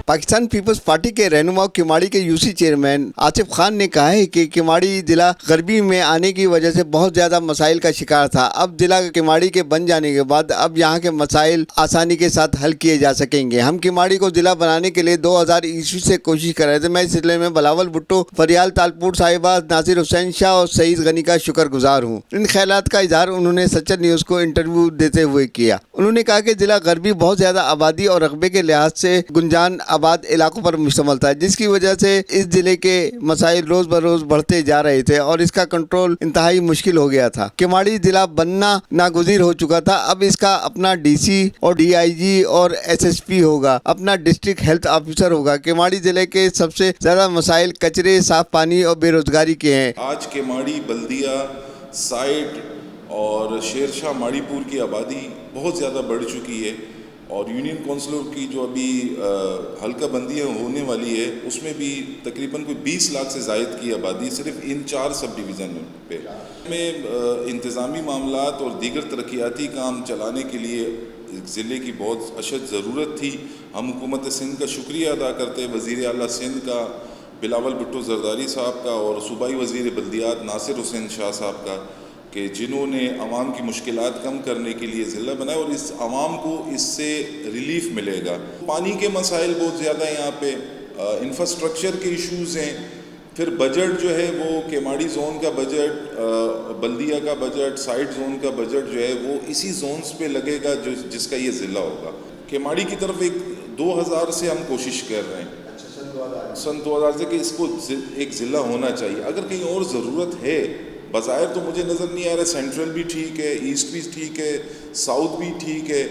Pakistan peoples party के रहनुमा किमाड़ी के यूसी चेयरमैन आसिफ खान ने कहा है कि किमाड़ी जिला गर्मी में आने की वजह से बहुत ज़्यादा मसाइल का शिकार था। अब जिला किमाड़ी के बन जाने के बाद अब यहाँ के मसाइल आसानी के साथ हल किए जा सकेंगे। हम किमाड़ी को जिला बनाने के लिए 2000 ईस्वी से कोशिश कर रहे थे। मैं इस सिलसिले में बिलावल भुट्टो, फरियाल तालपुर साहिबा, नासिर हुसैन शाह और सईद गनी का शुक्रगुजार हूँ। इन ख्यालात का इजहार उन्होंने सच्चर न्यूज़ को इंटरव्यू देते हुए किया। उन्होंने कहा कि जिला गर्मी बहुत ज़्यादा आबादी और रकबे के लिहाज से गुंजान आबाद इलाकों पर मुश्तमल था, जिसकी वजह से इस जिले के मसाइल रोज़ बरोज़ बढ़ते जा रहे थे और इसका कंट्रोल इंतहाई मुश्किल हो गया था। किमाड़ी जिला बनना नागुज़ीर हो चुका था। अब इसका अपना डीसी और डीआईजी और एसएसपी होगा, अपना डिस्ट्रिक्ट हेल्थ ऑफिसर होगा। किमाड़ी जिले के सबसे ज़्यादा मसाइल कचरे, साफ पानी और बेरोजगारी के हैं। आज किमाड़ी बल्दिया साइट और शेरशाह माड़ीपुर की आबादी बहुत ज़्यादा बढ़ चुकी है और यूनियन काउंसिलर की जो अभी हल्का बंदियाँ होने वाली है उसमें भी तकरीबन कोई 20 लाख से ज़ायद की आबादी सिर्फ इन 4 सब डिवीज़न पे में इंतज़ामी मामलात और दीगर तरक्याती काम चलाने के लिए ज़िले की बहुत अशद ज़रूरत थी। हम हुकूमत सिंध का शुक्रिया अदा करते हैं, वज़ीर आला सिंध का बिलावल भुट्टो ज़रदारी साहब का और सूबाई वज़ीर बल्दियात नासिर हुसैन शाह साहब का, कि जिन्होंने आवाम की मुश्किलात कम करने के लिए ज़िला बनाया और इस आवाम को इससे रिलीफ मिलेगा। पानी के मसाइल बहुत ज़्यादा यहाँ पे, इंफ्रास्ट्रक्चर के इश्यूज़ हैं, फिर बजट जो है वो किमाड़ी जोन का बजट, बल्दिया का बजट, साइड जोन का बजट जो है वो इसी जोन्स पे लगेगा जो जिसका ये ज़िला होगा। किमाड़ी की तरफ एक 2000 से हम कोशिश कर रहे हैं, सन 2000 से कि इसको एक ज़िला होना चाहिए। अगर कहीं और ज़रूरत है, बज़ाहिर तो मुझे नज़र नहीं आ रहा, सेंट्रल भी ठीक है, ईस्ट भी ठीक है, साउथ भी ठीक है।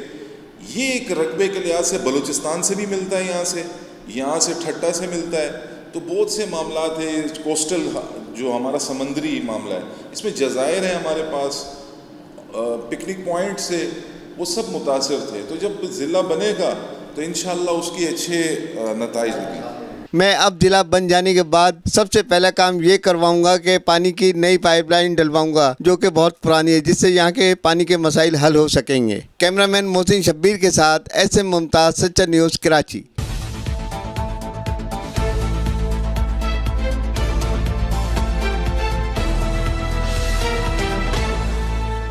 ये एक रकबे के लिहाज से बलूचिस्तान से भी मिलता है, यहाँ से ठट्टा से मिलता है, तो बहुत से मामलात है। कोस्टल जो हमारा समंदरी मामला है, इसमें जज़ायर हैं हमारे पास, पिकनिक पॉइंट से, वो सब मुतासिर थे। तो जब ज़िला बनेगा तो इंशाअल्लाह उसकी अच्छे नताइज होंगे। मैं अब जिला बन जाने के बाद सबसे पहला काम ये करवाऊंगा कि पानी की नई पाइपलाइन डलवाऊंगा जो कि बहुत पुरानी है, जिससे यहाँ के पानी के मसाइल हल हो सकेंगे। कैमरामैन मोहसिन शब्बीर के साथ SM मुमताज़, सच्चर न्यूज़, कराची।